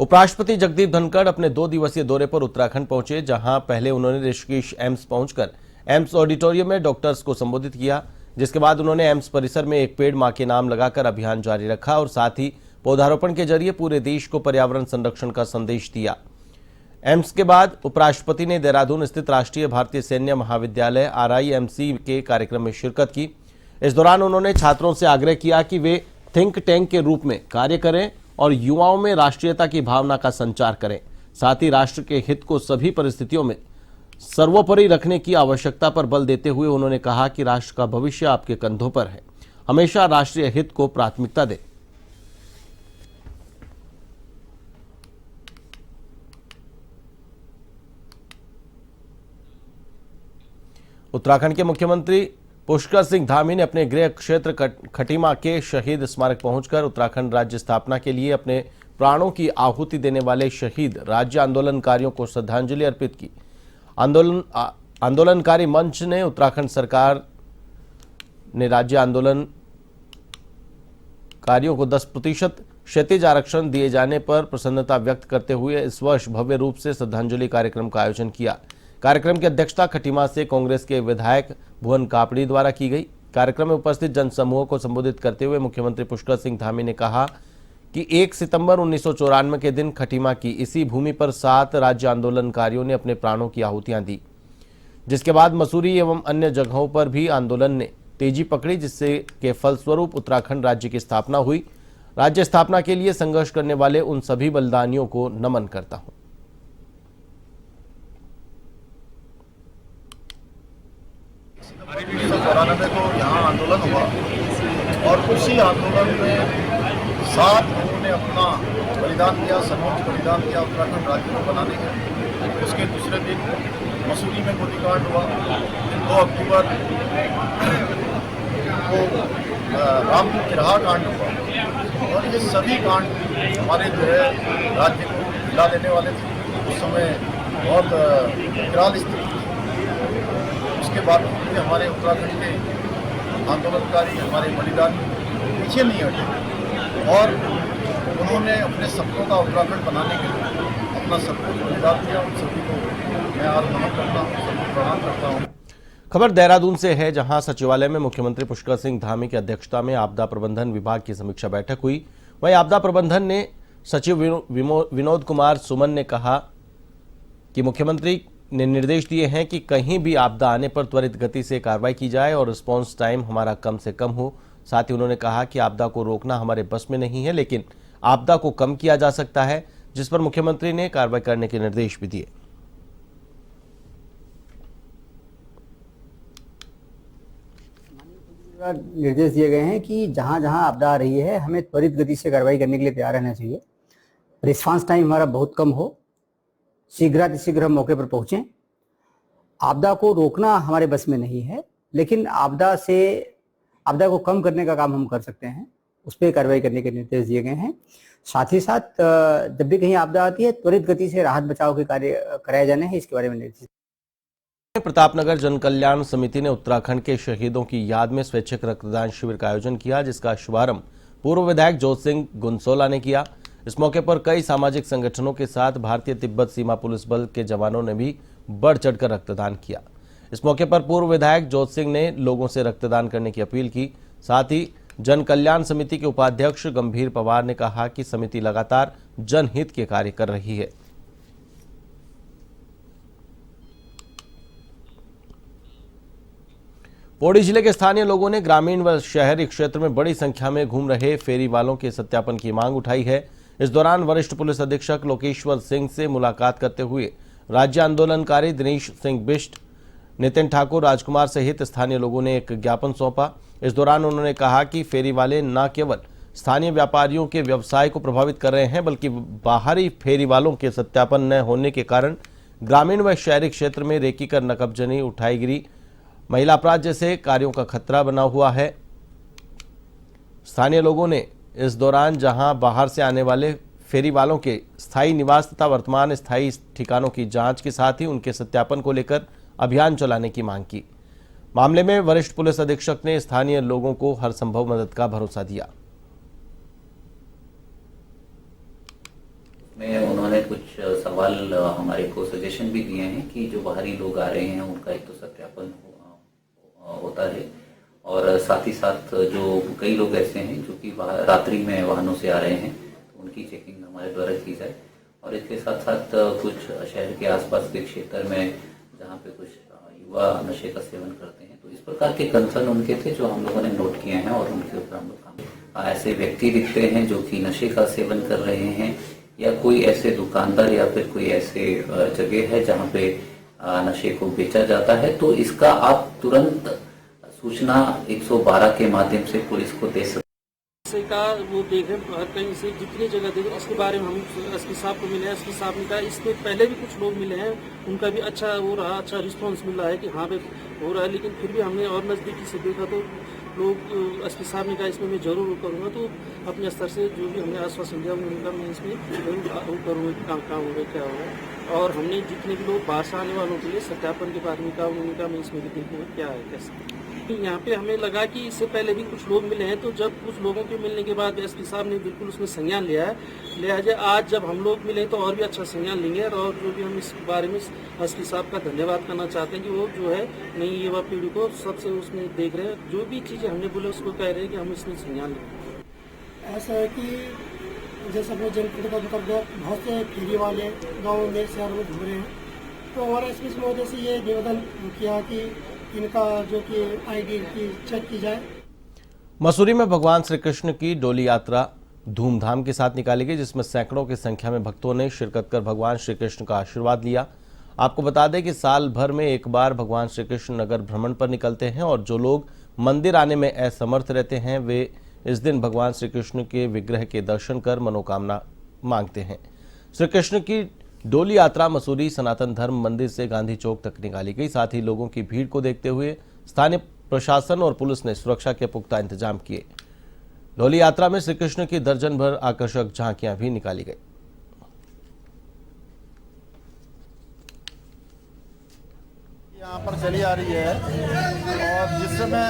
उपराष्ट्रपति जगदीप धनखड़ अपने 2 दिवसीय दौरे पर उत्तराखंड पहुंचे, जहां पहले उन्होंने ऋषिकेश एम्स पहुंचकर एम्स ऑडिटोरियम में डॉक्टर्स को संबोधित किया, जिसके बाद उन्होंने एम्स परिसर में एक पेड़ मां के नाम लगाकर अभियान जारी रखा और साथ ही पौधारोपण के जरिए पूरे देश को पर्यावरण संरक्षण का संदेश दिया। एम्स के बाद उपराष्ट्रपति ने देहरादून स्थित राष्ट्रीय भारतीय सैन्य महाविद्यालय RIMC के कार्यक्रम में शिरकत की। इस दौरान उन्होंने छात्रों से आग्रह किया कि वे थिंक टैंक के रूप में कार्य करें और युवाओं में राष्ट्रीयता की भावना का संचार करें। साथ ही राष्ट्र के हित को सभी परिस्थितियों में सर्वोपरि रखने की आवश्यकता पर बल देते हुए उन्होंने कहा कि राष्ट्र का भविष्य आपके कंधों पर है, हमेशा राष्ट्रीय हित को प्राथमिकता दें। उत्तराखंड के मुख्यमंत्री पुष्कर सिंह धामी ने अपने गृह क्षेत्र खटीमा के शहीद स्मारक पहुंचकर उत्तराखंड राज्य स्थापना के लिए अपने प्राणों की आहुति देने वाले शहीद राज्य आंदोलनकारियों को श्रद्धांजलि अर्पित की। आंदोलनकारी मंच ने उत्तराखंड सरकार ने राज्य आंदोलनकारियों को 10% क्षतिज आरक्षण दिए जाने पर प्रसन्नता व्यक्त करते हुए इस वर्ष भव्य रूप से श्रद्धांजलि कार्यक्रम का आयोजन किया। कार्यक्रम की अध्यक्षता खटीमा से कांग्रेस के विधायक भुवन कापड़ी द्वारा की गई। कार्यक्रम में उपस्थित जनसमूह को संबोधित करते हुए मुख्यमंत्री पुष्कर सिंह धामी ने कहा कि 1 सितंबर 1994 के दिन खटीमा की इसी भूमि पर 7 राज्य आंदोलनकारियों ने अपने प्राणों की आहुतियां दी, जिसके बाद मसूरी एवं अन्य जगहों पर भी आंदोलन ने तेजी पकड़ी, जिससे के फलस्वरूप उत्तराखंड राज्य की स्थापना हुई। राज्य स्थापना के लिए संघर्ष करने वाले उन सभी बलिदानियों को नमन करता हूं। 1994 को यहाँ आंदोलन हुआ और उसी आंदोलन में 7 लोगों ने अपना बलिदान दिया, सर्वोच्च बलिदान दिया उत्तराखंड राज्य को बनाने के। उसके दूसरे दिन मसूरी में गोलीकांड हुआ। 2 अक्टूबर को रामपुर किराहा कांड हुआ और ये सभी कांड हमारे जो है राज्य को हिला देने वाले थे। उस समय बहुत विकराल स्थिति। उसके बाद हमारे उत्तराखंड के आंदोलनकारी, हमारे बलिदानी पीछे नहीं हटे और उन्होंने अपने सपनों का उत्तराखंड बनाने के लिए अपना सब कुछ बलिदान दिया। उन सभी को मैं आज नमन करता हूँ, सभी प्रणाम करता हूँ। खबर देहरादून से है, जहां सचिवालय में मुख्यमंत्री पुष्कर सिंह धामी की अध्यक्षता में आपदा प्रबंधन विभाग की समीक्षा बैठक हुई। वहीं आपदा प्रबंधन ने सचिव विनोद कुमार सुमन ने कहा कि मुख्यमंत्री ने निर्देश दिए हैं कि कहीं भी आपदा आने पर त्वरित गति से कार्रवाई की जाए और रिस्पांस टाइम हमारा कम से कम हो। साथ ही उन्होंने कहा कि आपदा को रोकना हमारे बस में नहीं है, लेकिन आपदा को कम किया जा सकता है, जिस पर मुख्यमंत्री ने कार्रवाई करने के निर्देश भी दिए। निर्देश दिए गए हैं कि जहां जहां आपदा आ रही है हमें त्वरित गति से कार्रवाई करने के लिए तैयार रहना चाहिए। रिस्पांस टाइम हमारा बहुत कम हो, शीघ्रातिशीघ्र हम मौके पर पहुंचें। आपदा को रोकना हमारे बस में नहीं है, लेकिन आपदा को कम करने का काम हम कर सकते हैं, उस पर कार्रवाई करने के निर्देश दिए गए हैं। साथ ही साथ जब भी कहीं आपदा आती है त्वरित गति से राहत बचाव के कार्य कराए जाने हैं, इसके बारे में निर्देश। प्रतापनगर जन कल्याण समिति ने उत्तराखंड के शहीदों की याद में स्वैच्छिक रक्तदान शिविर का आयोजन किया, जिसका शुभारंभ पूर्व विधायक जोत सिंह गुनसोला ने किया। इस मौके पर कई सामाजिक संगठनों के साथ भारतीय तिब्बत सीमा पुलिस बल के जवानों ने भी बढ़ चढ़कर रक्तदान किया। इस मौके पर पूर्व विधायक जोत सिंह ने लोगों से रक्तदान करने की अपील की। साथ ही जन कल्याण समिति के उपाध्यक्ष गंभीर पवार ने कहा कि समिति लगातार जनहित के कार्य कर रही है। पौड़ी जिले के स्थानीय लोगों ने ग्रामीण व शहरी क्षेत्र में बड़ी संख्या में घूम रहे फेरी वालों के सत्यापन की मांग उठाई है। इस दौरान वरिष्ठ पुलिस अधीक्षक लोकेश्वर सिंह से मुलाकात करते हुए राज्य आंदोलनकारी दिनेश सिंह बिष्ट, नितिन ठाकुर, राजकुमार सहित स्थानीय लोगों ने एक ज्ञापन सौंपा। इस दौरान उन्होंने कहा कि फेरी वाले न केवल स्थानीय व्यापारियों के व्यवसाय को प्रभावित कर रहे हैं, बल्कि बाहरी फेरी वालों के सत्यापन न होने के कारण ग्रामीण व शहरी क्षेत्र में रेकी कर नकबजनी, उठाईगिरी, महिला अपराध जैसे कार्यों का खतरा बना हुआ है। स्थानीय लोगों ने इस दौरान जहां बाहर से आने वाले फेरी वालों के स्थायी निवास तथा वर्तमान स्थायी ठिकानों की जांच के साथ ही उनके सत्यापन को लेकर अभियान चलाने की मांग की। मामले में वरिष्ठ पुलिस अधीक्षक ने स्थानीय लोगों को हर संभव मदद का भरोसा दिया। कुछ सवाल हमारे को सजेशन भी दिए हैं कि जो बाहरी लोग आ रहे हैं उनका एक तो सत्यापन होता है, और साथ ही साथ जो कई लोग ऐसे हैं जो कि रात्रि में वाहनों से आ रहे हैं तो उनकी चेकिंग हमारे द्वारा की जाए। और इसके साथ साथ कुछ शहर के आसपास के क्षेत्र में जहाँ पे कुछ युवा नशे का सेवन करते हैं तो इस प्रकार के कंसर्न उनके थे जो हम लोगों ने नोट किए हैं और उनके ऊपर हम लोग ऐसे व्यक्ति दिखते हैं जो कि नशे का सेवन कर रहे हैं या कोई ऐसे दुकानदार या फिर कोई ऐसे जगह है जहाँ पे नशे को बेचा जाता है तो इसका आप तुरंत सूचना 112 के माध्यम से पुलिस को दे सकते नशे का वो देख रहे हैं कहीं से जितनी जगह देख इसके बारे में हम एसपी साहब को मिले हैं। एसपी साहब ने कहा इसके पहले भी कुछ लोग मिले हैं, उनका भी अच्छा वो रहा, अच्छा रिस्पांस मिल रहा है कि हाँ पे हो रहा है। लेकिन फिर भी हमने और नज़दीकी से देखा तो लोग एसपी साहब ने कहा इसमें मैं जरूर करूँगा, तो अपने स्तर से जो भी हमने आश्वासन दिया उन्होंने कहा मैं इसमें जरूर करूँगा कि काम होगा क्या होगा। और हमने जितने भी लोग बाहर से आने वालों के लिए सत्यापन के बारे में कहा, उन्होंने कहा मैं इसमें भी देखूँगा क्या है कैसे। यहाँ पे हमें लगा कि इससे पहले भी कुछ लोग मिले हैं, तो जब कुछ लोगों के मिलने के बाद एसपी साहब ने बिल्कुल उसमें संज्ञान लिया है। लिहाजा आज जब हम लोग मिले तो और भी अच्छा संज्ञान लेंगे और जो भी हम इस बारे में एसपी साहब का धन्यवाद करना चाहते हैं कि वो जो है नई युवा पीढ़ी को सबसे उसमें देख रहे हैं, जो भी चीज़ें हमने बोले उसको कह रहे हैं कि हम इसमें संज्ञान लें। ऐसा है कि जैसे अपने जनपद का मतलब बहुत से फेरी वाले गाँव में शहर में घूम रहे हैं, तो हमारे एसपी महोदय से ये निवेदन किया कि इनका जो कि आईडी की चेक की जाए। मसूरी में भगवान श्री कृष्ण की डोली यात्रा धूमधाम के साथ निकाली गई, जिसमें सैकड़ों की संख्या में भक्तों ने शिरकत कर भगवान श्री कृष्ण का आशीर्वाद लिया। आपको बता दें कि साल भर में एक बार भगवान श्री कृष्ण नगर भ्रमण पर निकलते हैं और जो लोग मंदिर आने में असमर्थ रहते हैं वे इस दिन भगवान श्री कृष्ण के विग्रह के दर्शन कर मनोकामना मांगते हैं। श्री कृष्ण की डोली यात्रा मसूरी सनातन धर्म मंदिर से गांधी चौक तक निकाली गई। साथ ही लोगों की भीड़ को देखते हुए स्थानीय प्रशासन और पुलिस ने सुरक्षा के पुख्ता इंतजाम किए। डोली यात्रा में श्री कृष्ण की दर्जन भर आकर्षक झांकियां भी निकाली गई। यहाँ पर चली आ रही है और जिस समय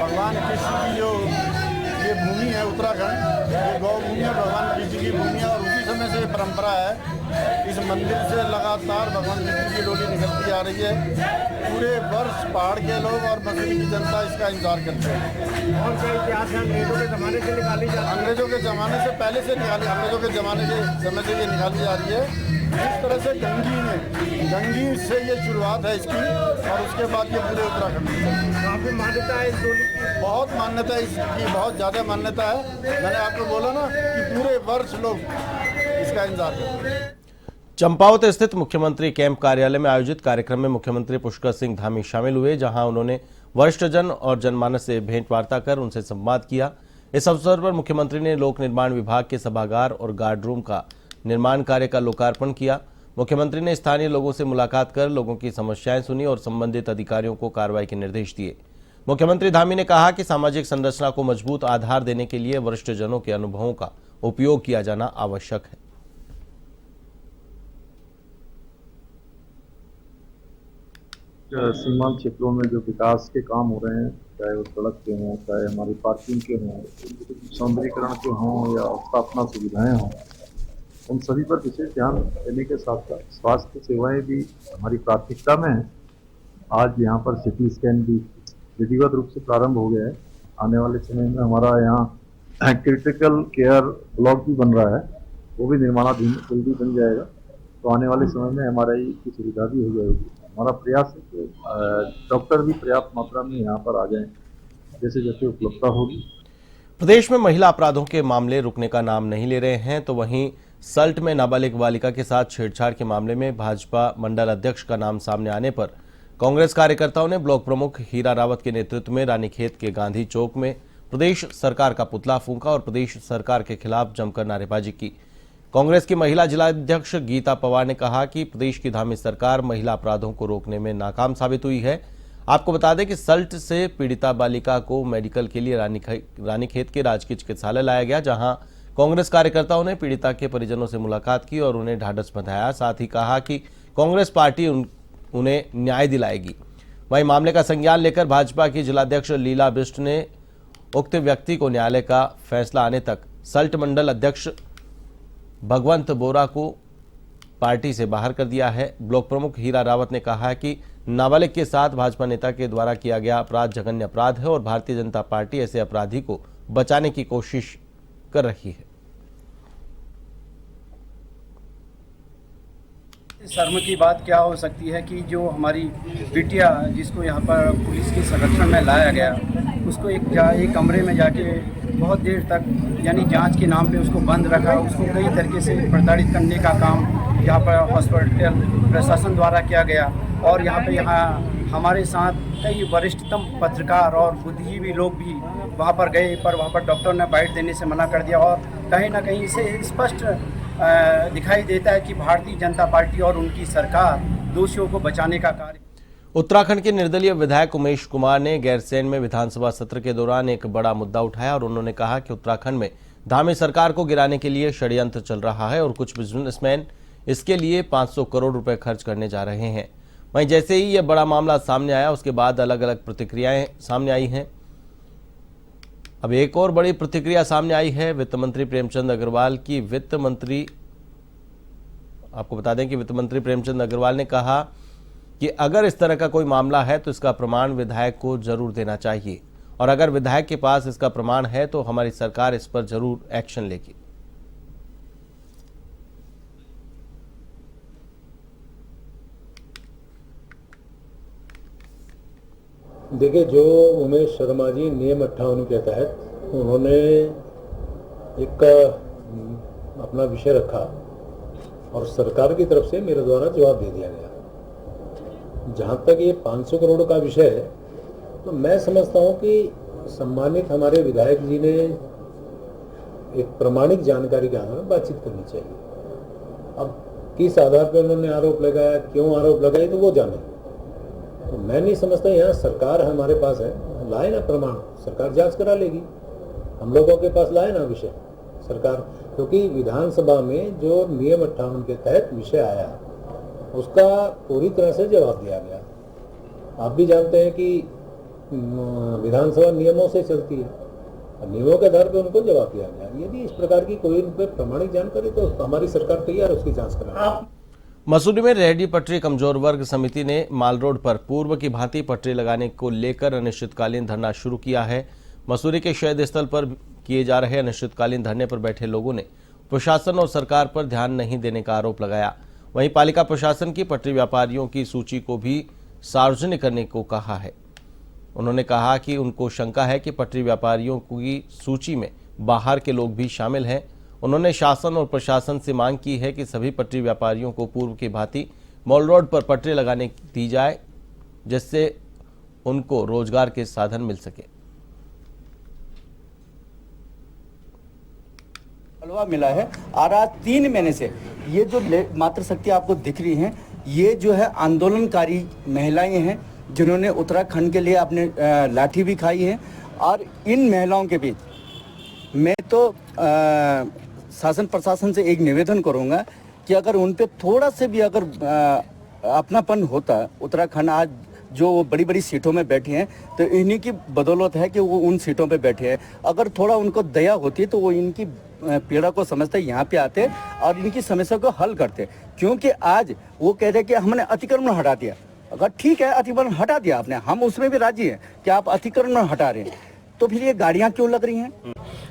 भगवान कृष्ण की जो ये भूमि है उत्तराखंड, ये गौ भूमि है, भगवान कृष्ण की भूमि है और उसी समय से परंपरा है इस मंदिर से लगातार भगवान कृष्ण की डोली निकलती आ रही है। पूरे वर्ष पहाड़ के लोग और मसूरी की जनता इसका इंतजार करते हैं। और क्या इतिहास है, अंग्रेजों के ज़माने से निकाली जाती है? अंग्रेजों के ज़माने से पहले से निकाली, अंग्रेजों के ज़माने के समय से ये निकाली जा रही है। इस तरह से गंगी से ये शुरुआत है इसकी और उसके बाद ये पूरे उत्तराखंड में काफ़ी मान्यता है इस डोली की। बहुत मान्यता है इसकी, बहुत ज़्यादा मान्यता है। मैंने आपको बोला ना कि पूरे वर्ष लोग इसका इंतजार करते हैं। चंपावत स्थित मुख्यमंत्री कैंप कार्यालय में आयोजित कार्यक्रम में मुख्यमंत्री पुष्कर सिंह धामी शामिल हुए, जहां उन्होंने वरिष्ठजन और जनमानस से भेंट वार्ता कर उनसे संवाद किया। इस अवसर पर मुख्यमंत्री ने लोक निर्माण विभाग के सभागार और गार्ड रूम का निर्माण कार्य का लोकार्पण किया। मुख्यमंत्री ने स्थानीय लोगों से मुलाकात कर लोगों की समस्याएं सुनी और संबंधित अधिकारियों को कार्रवाई के निर्देश दिए। मुख्यमंत्री धामी ने कहा कि सामाजिक संरचना को मजबूत आधार देने के लिए वरिष्ठजनों के अनुभवों का उपयोग किया जाना आवश्यक है। सीमांत क्षेत्रों में जो विकास के काम हो रहे हैं, चाहे वो सड़क के हों, चाहे हमारी पार्किंग के हों, सौंदर्यीकरण के हों या स्थापना सुविधाएं हों, उन सभी पर विशेष ध्यान देने के साथ साथ स्वास्थ्य सेवाएं भी हमारी प्राथमिकता में है। आज यहाँ पर सिटी स्कैन भी विधिवत रूप से प्रारंभ हो गया है। आने वाले समय में हमारा यहाँ क्रिटिकल केयर ब्लॉक भी बन रहा है, वो भी निर्माणाधीन जल्दी बन जाएगा। तो आने वाले समय में MRI की सुविधा भी हो जाएगी। हमारा प्रयास है कि डॉक्टर भी पर्याप्त मात्रा में यहाँ पर आ जाएं, जैसे जैसे उपलब्धता होगी। प्रदेश में महिला अपराधों के मामले रुकने का नाम नहीं ले रहे हैं, तो वहीं सल्ट में नाबालिग बालिका के साथ छेड़छाड़ के मामले में भाजपा मंडल अध्यक्ष का नाम सामने आने पर कांग्रेस कार्यकर्ताओं ने ब्लॉक प्रमुख हीरा रावत के नेतृत्व में रानीखेत के गांधी चौक में प्रदेश सरकार का पुतला फूंका और प्रदेश सरकार के खिलाफ जमकर नारेबाजी की। कांग्रेस की महिला जिलाध्यक्ष गीता पवार ने कहा कि प्रदेश की धामी सरकार महिला अपराधों को रोकने में नाकाम साबित हुई है। आपको बता दें कि सल्ट से पीड़िता बालिका को मेडिकल के लिए रानीखेत के राजकीय चिकित्सालय लाया गया, जहां कांग्रेस कार्यकर्ताओं ने पीड़िता के परिजनों से मुलाकात की और उन्हें ढाढ़स बंधाया। साथ ही कहा कि कांग्रेस पार्टी उन्हें न्याय दिलाएगी। वहीं मामले का संज्ञान लेकर भाजपा की जिलाध्यक्ष लीला बिष्ट ने उक्त व्यक्ति को न्यायालय का फैसला आने तक सल्ट मंडल अध्यक्ष भगवंत बोरा को पार्टी से बाहर कर दिया है। ब्लॉक प्रमुख हीरा रावत ने कहा है कि नाबालिग के साथ भाजपा नेता के द्वारा किया गया अपराध जघन्य अपराध है और भारतीय जनता पार्टी ऐसे अपराधी को बचाने की कोशिश कर रही है। शर्म की बात क्या हो सकती है कि जो हमारी बिटिया जिसको यहाँ पर पुलिस के संरक्षण में लाया गया, उसको एक कमरे में जाके बहुत देर तक यानी जांच के नाम पे उसको बंद रखा, उसको कई तरीके से प्रताड़ित करने का काम यहाँ पर हॉस्पिटल प्रशासन द्वारा किया गया। और यहाँ हमारे साथ कई वरिष्ठतम पत्रकार और बुद्धिजीवी लोग भी वहाँ पर गए, पर वहाँ पर डॉक्टर ने बाइट देने से मना कर दिया। और कहीं ना कहीं इसे स्पष्ट दिखाई देता है कि भारतीय जनता पार्टी और उनकी सरकार दोषियों को बचाने का कार्य। उत्तराखंड के निर्दलीय विधायक उमेश कुमार ने गैरसैंण में विधानसभा सत्र के दौरान एक बड़ा मुद्दा उठाया और उन्होंने कहा कि उत्तराखंड में धामी सरकार को गिराने के लिए षड्यंत्र चल रहा है और कुछ बिजनेसमैन इसके लिए 500 करोड़ रुपए खर्च करने जा रहे हैं। वहीं जैसे ही यह बड़ा मामला सामने आया, उसके बाद अलग अलग प्रतिक्रियाएं सामने आई हैं। अब एक और बड़ी प्रतिक्रिया सामने आई है वित्त मंत्री प्रेमचंद अग्रवाल की। आपको बता दें कि वित्त मंत्री प्रेमचंद अग्रवाल ने कहा कि अगर इस तरह का कोई मामला है तो इसका प्रमाण विधायक को जरूर देना चाहिए और अगर विधायक के पास इसका प्रमाण है तो हमारी सरकार इस पर जरूर एक्शन लेगी। देखिए, जो उमेश शर्मा जी नियम 58 के तहत उन्होंने एक अपना विषय रखा और सरकार की तरफ से मेरे द्वारा जवाब दे दिया गया। जहाँ तक ये 500 करोड़ का विषय है तो मैं समझता हूँ कि सम्मानित हमारे विधायक जी ने एक प्रमाणिक जानकारी के आधार में बातचीत करनी चाहिए। अब किस आधार पर उन्होंने आरोप लगाया, क्यों आरोप लगाए, तो वो जाने। तो मैं नहीं समझता, यहाँ सरकार हमारे पास है, लाए ना प्रमाण, सरकार जांच करा लेगी। हम लोगों के पास लाए ना विषय सरकार, क्योंकि विधानसभा में जो नियम 58 के तहत विषय आया उसका पूरी तरह से जवाब दिया गया। आप भी जानते हैं कि विधानसभा नियमों से चलती है, नियमों के आधार पर उनको जवाब दिया गया। यदि इस प्रकार की कोई उन पर प्रमाणिक जानकारी तो हमारी सरकार तैयार है उसकी जाँच कराने। मसूरी में रेहडी पटरी कमजोर वर्ग समिति ने माल रोड पर पूर्व की भांति पटरी लगाने को लेकर अनिश्चितकालीन धरना शुरू किया है। मसूरी के शहीद स्थल पर किए जा रहे अनिश्चितकालीन धरने पर बैठे लोगों ने प्रशासन और सरकार पर ध्यान नहीं देने का आरोप लगाया। वहीं पालिका प्रशासन की पटरी व्यापारियों की सूची को भी सार्वजनिक करने को कहा है। उन्होंने कहा कि उनको शंका है कि पटरी व्यापारियों की सूची में बाहर के लोग भी शामिल हैं। उन्होंने शासन और प्रशासन से मांग की है कि सभी पटरी व्यापारियों को पूर्व की भांति मॉल रोड पर पटरी लगाने दी जाए, जिससे उनको रोजगार के साधन मिल सके। हलवा मिला है और आज 3 महीने से ये जो मातृ शक्ति आपको दिख रही हैं, ये जो है आंदोलनकारी महिलाएं हैं जिन्होंने उत्तराखंड के लिए अपने लाठी भी खाई है। और इन महिलाओं के बीच मैं तो शासन प्रशासन से एक निवेदन करूंगा कि अगर उन पे थोड़ा से भी अगर अपनापन होता, उत्तराखंड आज जो वो बड़ी बड़ी सीटों में बैठे हैं तो इन्हीं की बदौलत है कि वो उन सीटों पे बैठे हैं। अगर थोड़ा उनको दया होती तो वो इनकी पीड़ा को समझते यहाँ पे आते और इनकी समस्या को हल करते। क्योंकि आज वो कह रहे कि हमने अतिक्रमण हटा दिया। अगर ठीक है, अतिक्रमण हटा दिया आपने, हम उसमें भी राजी हैं कि आप अतिक्रमण हटा रहे हैं, तो फिर ये गाड़ियाँ क्यों लग रही हैं?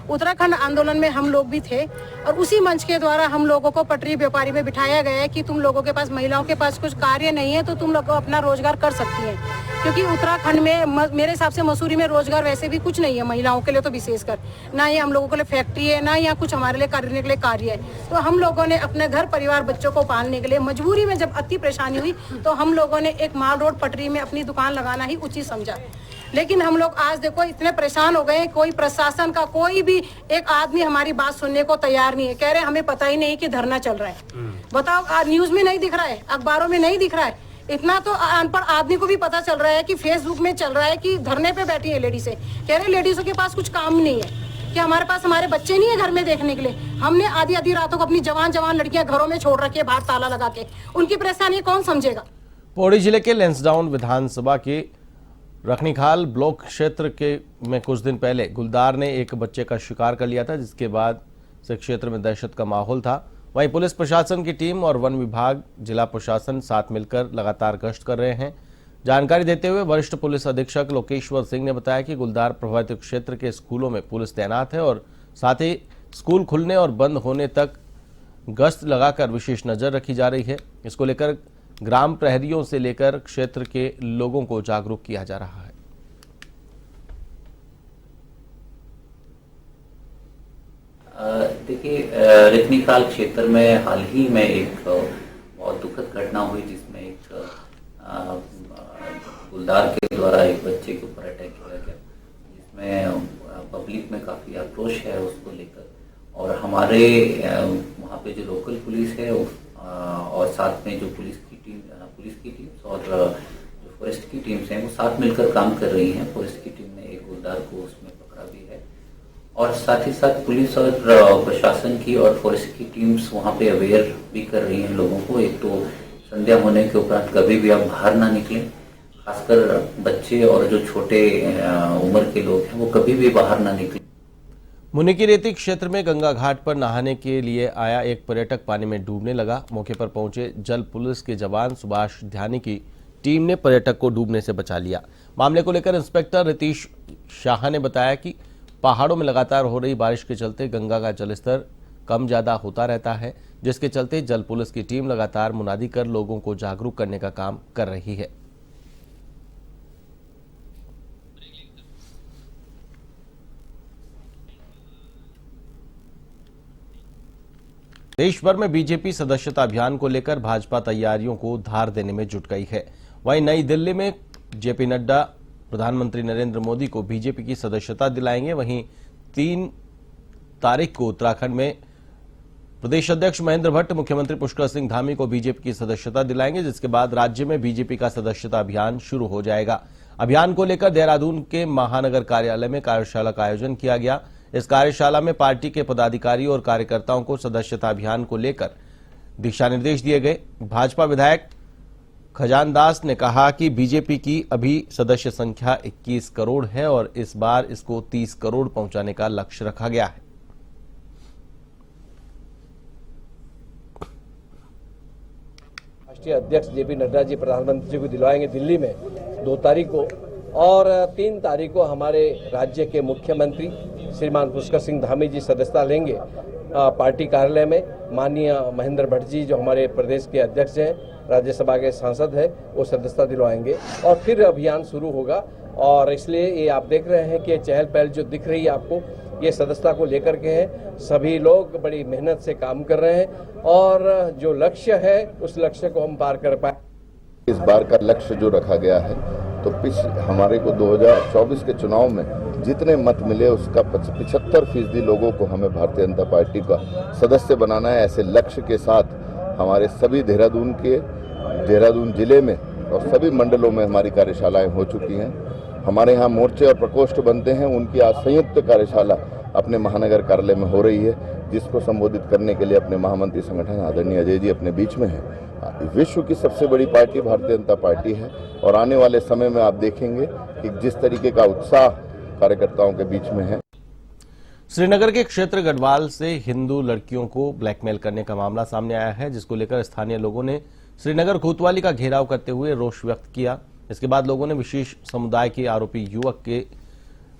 उत्तराखंड आंदोलन में हम लोग भी थे और उसी मंच के द्वारा हम लोगों को पटरी व्यापारी में बिठाया गया है कि तुम लोगों के पास, महिलाओं के पास कुछ कार्य नहीं है तो तुम लोग अपना रोजगार कर सकती हैं। क्योंकि उत्तराखंड में मेरे हिसाब से मसूरी में रोजगार वैसे भी कुछ नहीं है महिलाओं के लिए, तो विशेषकर ना ही हम लोगों के लिए फैक्ट्री है, ना यहाँ कुछ हमारे लिए करने के लिए कार्य है। तो हम लोगों ने अपने घर परिवार बच्चों को पालने के लिए मजबूरी में जब अति परेशानी हुई तो हम लोगों ने एक माल रोड पटरी में अपनी दुकान लगाना ही उचित समझा। लेकिन हम लोग आज देखो इतने परेशान हो गए, कोई प्रशासन का कोई भी एक आदमी हमारी बात सुनने को तैयार नहीं है। कह रहे हमें पता ही नहीं कि धरना चल रहा है। बताओ, न्यूज में नहीं दिख रहा है, अखबारों में नहीं दिख रहा है। इतना तो अनपढ़ आदमी को भी पता चल रहा है कि फेसबुक में चल रहा है कि धरने पे बैठी है लेडीज। कह रहे लेडीजों के पास कुछ काम नहीं है, कि हमारे पास हमारे बच्चे नहीं है घर में देखने के लिए। हमने आधी आधी रातों को अपनी जवान लड़कियां घरों में छोड़ रखी है बाहर ताला लगा के। उनकी परेशानी कौन समझेगा? पौड़ी जिले के लैंसडाउन विधानसभा के रखनीखाल ब्लॉक क्षेत्र में कुछ दिन पहले गुलदार ने एक बच्चे का शिकार कर लिया था, जिसके बाद से क्षेत्र में दहशत का माहौल था। वहीं पुलिस प्रशासन की टीम और वन विभाग, जिला प्रशासन साथ मिलकर लगातार गश्त कर रहे हैं। जानकारी देते हुए वरिष्ठ पुलिस अधीक्षक लोकेश्वर सिंह ने बताया कि गुलदार प्रभावित क्षेत्र के स्कूलों में पुलिस तैनात है और साथ ही स्कूल खुलने और बंद होने तक गश्त लगाकर विशेष नजर रखी जा रही है। इसको लेकर ग्राम प्रहरियों से लेकर क्षेत्र के लोगों को जागरूक किया जा रहा है। देखिए, रजनीकाल क्षेत्र में हाल ही में एक बहुत दुखद घटना हुई जिसमें एक गुलदार के द्वारा एक बच्चे के ऊपर अटैक किया गया, जिसमें पब्लिक में काफ़ी आक्रोश है उसको लेकर। और हमारे वहाँ पे जो लोकल पुलिस है और साथ में जो पुलिस की टीम्स और जो फॉरेस्ट की टीम्स हैं वो साथ मिलकर काम कर रही हैं। फॉरेस्ट की टीम ने एक गुलदार को उसमें पकड़ा भी है और साथ ही साथ पुलिस और प्रशासन की और फॉरेस्ट की टीम्स वहाँ पे अवेयर भी कर रही हैं लोगों को। एक तो संध्या होने के उपरांत कभी भी आप बाहर ना निकलें, खासकर बच्चे और जो छोटे उम्र के लोग हैं वो कभी भी बाहर ना निकलें। मुनिकीरेती क्षेत्र में गंगा घाट पर नहाने के लिए आया एक पर्यटक पानी में डूबने लगा। मौके पर पहुंचे जल पुलिस के जवान सुभाष ध्यानी की टीम ने पर्यटक को डूबने से बचा लिया। मामले को लेकर इंस्पेक्टर रितीश शाह ने बताया कि पहाड़ों में लगातार हो रही बारिश के चलते गंगा का जलस्तर कम ज्यादा होता रहता है, जिसके चलते जल पुलिस की टीम लगातार मुनादी कर लोगों को जागरूक करने का काम कर रही है। देश भर में बीजेपी सदस्यता अभियान को लेकर भाजपा तैयारियों को धार देने में जुट गई है। वहीं नई दिल्ली में जेपी नड्डा प्रधानमंत्री नरेंद्र मोदी को बीजेपी की सदस्यता दिलाएंगे। वहीं 3 तारीख को उत्तराखंड में प्रदेश अध्यक्ष महेंद्र भट्ट मुख्यमंत्री पुष्कर सिंह धामी को बीजेपी की सदस्यता दिलाएंगे, जिसके बाद राज्य में बीजेपी का सदस्यता अभियान शुरू हो जाएगा। अभियान को लेकर देहरादून के महानगर कार्यालय में कार्यशाला का आयोजन किया गया। इस कार्यशाला में पार्टी के पदाधिकारी और कार्यकर्ताओं को सदस्यता अभियान को लेकर दिशा निर्देश दिए गए। भाजपा विधायक खजान दास ने कहा कि बीजेपी की अभी सदस्य संख्या 21 करोड़ है और इस बार इसको 30 करोड़ पहुंचाने का लक्ष्य रखा गया है। राष्ट्रीय अध्यक्ष जेपी नड्डा जी प्रधानमंत्री जी को दिलवाएंगे दिल्ली में 2 तारीख को, और 3 तारीख को हमारे राज्य के मुख्यमंत्री श्रीमान पुष्कर सिंह धामी जी सदस्यता लेंगे पार्टी कार्यालय में। माननीय महेंद्र भट्ट जी जो हमारे प्रदेश के अध्यक्ष हैं, राज्यसभा के सांसद हैं, वो सदस्यता दिलवाएंगे और फिर अभियान शुरू होगा। और इसलिए ये आप देख रहे हैं कि चहल पहल जो दिख रही है आपको, ये सदस्यता को लेकर के है। सभी लोग बड़ी मेहनत से काम कर रहे हैं और जो लक्ष्य है उस लक्ष्य को हम पार कर पाए। इस बार का लक्ष्य जो रखा गया है तो हमारे को 2024 के चुनाव में जितने मत मिले उसका 75% लोगों को हमें भारतीय जनता पार्टी का सदस्य बनाना है। ऐसे लक्ष्य के साथ हमारे सभी देहरादून जिले में और सभी मंडलों में हमारी कार्यशालाएं हो चुकी हैं। हमारे यहाँ मोर्चे और प्रकोष्ठ बनते हैं, उनकी आज संयुक्त कार्यशाला अपने महानगर कार्यालय में हो रही है, जिसको संबोधित करने के लिए अपने महामंत्री संगठन आदरणीय अजय जी अपने बीच में हैं। विश्व की सबसे बड़ी पार्टी भारतीय जनता पार्टी है और आने वाले समय में आप देखेंगे कि जिस तरीके का उत्साह कार्यकर्ताओं के बीच में है। श्रीनगर के क्षेत्र गढ़वाल से हिंदू लड़कियों को ब्लैकमेल करने का मामला सामने आया है, जिसको लेकर स्थानीय लोगों ने श्रीनगर कोतवाली का घेराव करते हुए रोष व्यक्त किया। इसके बाद लोगों ने विशेष समुदाय के आरोपी युवक के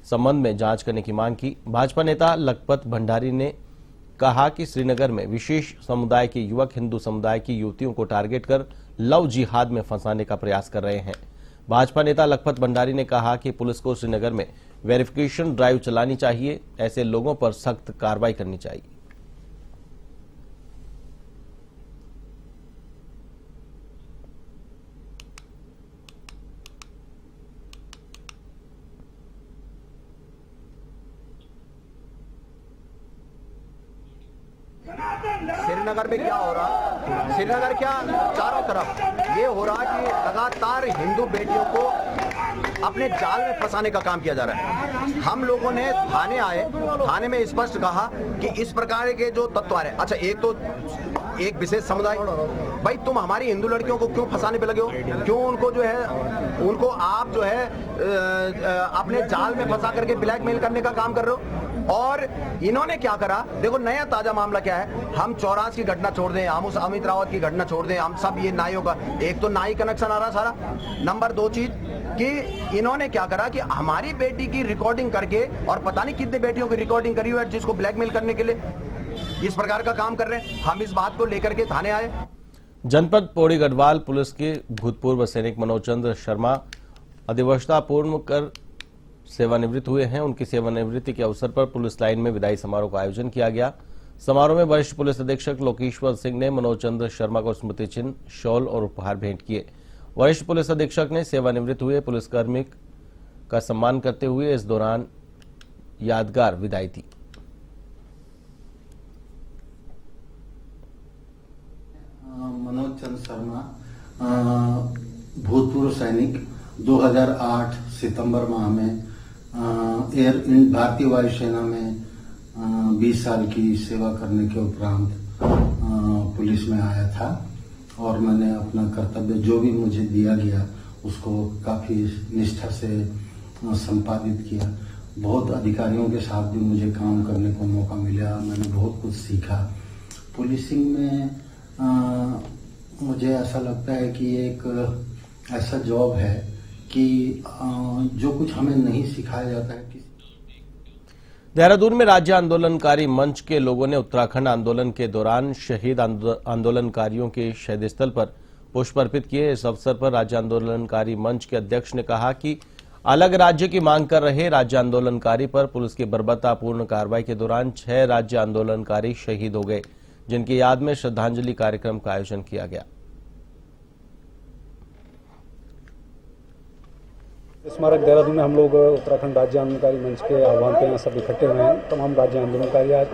संबंध में जांच करने की मांग की। भाजपा नेता लखपत भंडारी ने कहा कि श्रीनगर में विशेष समुदाय के युवक हिंदू समुदाय की युवतियों को टारगेट कर लव जिहाद में फंसाने का प्रयास कर रहे हैं। भाजपा नेता लखपत भंडारी ने कहा कि पुलिस को श्रीनगर में वेरिफिकेशन ड्राइव चलानी चाहिए, ऐसे लोगों पर सख्त कार्रवाई करनी चाहिए। श्रीनगर में क्या हो रहा, श्रीनगर क्या चारों तरफ ये हो रहा कि लगातार हिंदू बेटियों को अपने जाल में फंसाने का काम किया जा रहा है। हम लोगों ने थाने आए, थाने में स्पष्ट कहा कि इस प्रकार के जो तत्व आ रहे हैं, अच्छा एक विशेष समुदाय, भाई तुम हमारी हिंदू लड़कियों को क्यों फंसाने पे लगे हो, क्यों उनको जो है उनको आप जो है अपने जाल में फंसा करके ब्लैकमेल करने का काम कर रहे हो। और इन्होंने क्या करा, देखो नया ताजा मामला क्या है, हम 84 की घटना छोड़ दें, हम उस अमित रावत की घटना छोड़ दें, हम सब ये नाइयों का, एक तो नाई कनेक्शन आ रहा सारा। नंबर 2 चीज कि इन्होंने क्या करा कि हमारी बेटी की रिकॉर्डिंग करके, और पता नहीं कितने बेटियों की रिकॉर्डिंग करी हुई है जिसको ब्लैकमेल करने के लिए इस प्रकार का काम कर रहे हैं। हम इस बात को लेकर के थाने आए। जनपद पौड़ी गढ़वाल पुलिस के भूतपूर्व सैनिक मनोज चंद्र शर्मा अधिवक्ता पूर्ण कर सेवानिवृत्त हुए हैं। उनकी सेवानिवृत्ति के अवसर पर पुलिस लाइन में विदाई समारोह का आयोजन किया गया। समारोह में वरिष्ठ पुलिस अधीक्षक लोकेश्वर सिंह ने मनोज चंद्र शर्मा को स्मृति चिन्ह, शॉल और उपहार भेंट किए। वरिष्ठ पुलिस अधीक्षक ने सेवानिवृत्त हुए पुलिसकर्मी का सम्मान करते हुए इस दौरान यादगार विदाई दी। मनोज चंद्र शर्मा भूतपूर्व सैनिक 2008 सितंबर माह में भारतीय वायुसेना में 20 साल की सेवा करने के उपरांत पुलिस में आया था और मैंने अपना कर्तव्य जो भी मुझे दिया गया उसको काफी निष्ठा से संपादित किया। बहुत अधिकारियों के साथ भी मुझे काम करने को मौका मिला, मैंने बहुत कुछ सीखा। पुलिसिंग में मुझे ऐसा लगता है कि एक ऐसा जॉब है कि जो कुछ हमें नहीं सिखाया जाता है। देहरादून में राज्य आंदोलनकारी मंच के लोगों ने उत्तराखंड आंदोलन के दौरान शहीद आंदोलनकारियों के शहीद स्थल पर पुष्प अर्पित किए। इस अवसर पर राज्य आंदोलनकारी मंच के अध्यक्ष ने कहा कि अलग राज्य की मांग कर रहे राज्य आंदोलनकारी पर पुलिस की बर्बरतापूर्ण कार्रवाई के दौरान 6 राज्य आंदोलनकारी शहीद हो गए, जिनकी याद में श्रद्धांजलि कार्यक्रम का आयोजन किया गया। स्मारक देहरादून में हम लोग उत्तराखंड राज्य आंदोलनकारी मंच के आह्वान पे यहाँ सब इकट्ठे हुए हैं। तमाम राज्य आंदोलनकारी आज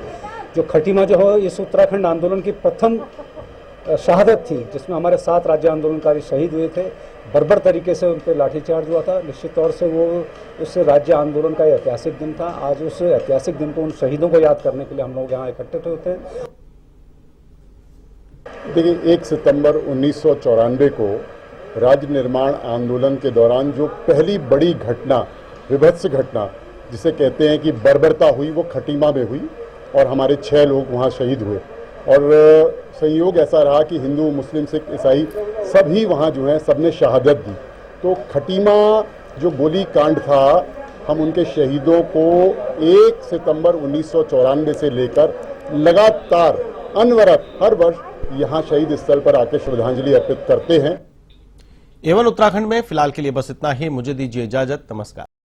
जो खटीमा जो है इस उत्तराखंड आंदोलन की प्रथम शहादत थी, जिसमें हमारे 7 राज्य आंदोलनकारी शहीद हुए थे। बर्बर तरीके से उन पर लाठीचार्ज हुआ था। निश्चित तौर से वो उस राज्य आंदोलन का ऐतिहासिक दिन था। आज उस ऐतिहासिक दिन को, उन शहीदों को याद करने के लिए हम लोग यहाँ इकट्ठे होते हैं। देखिए, 1 सितंबर 1994 को राज्य निर्माण आंदोलन के दौरान जो पहली बड़ी घटना, विभत्स घटना जिसे कहते हैं कि बर्बरता हुई, वो खटीमा में हुई और हमारे 6 लोग वहाँ शहीद हुए। और संयोग ऐसा रहा कि हिंदू, मुस्लिम, सिख, ईसाई सभी वहाँ जो हैं सबने शहादत दी। तो खटीमा जो गोली कांड था, हम उनके शहीदों को 1 सितंबर 1994 से लेकर लगातार अनवरत हर वर्ष यहाँ शहीद स्थल पर आकर श्रद्धांजलि अर्पित करते हैं। एवं उत्तराखंड में फिलहाल के लिए बस इतना ही। मुझे दीजिए इजाजत। नमस्कार।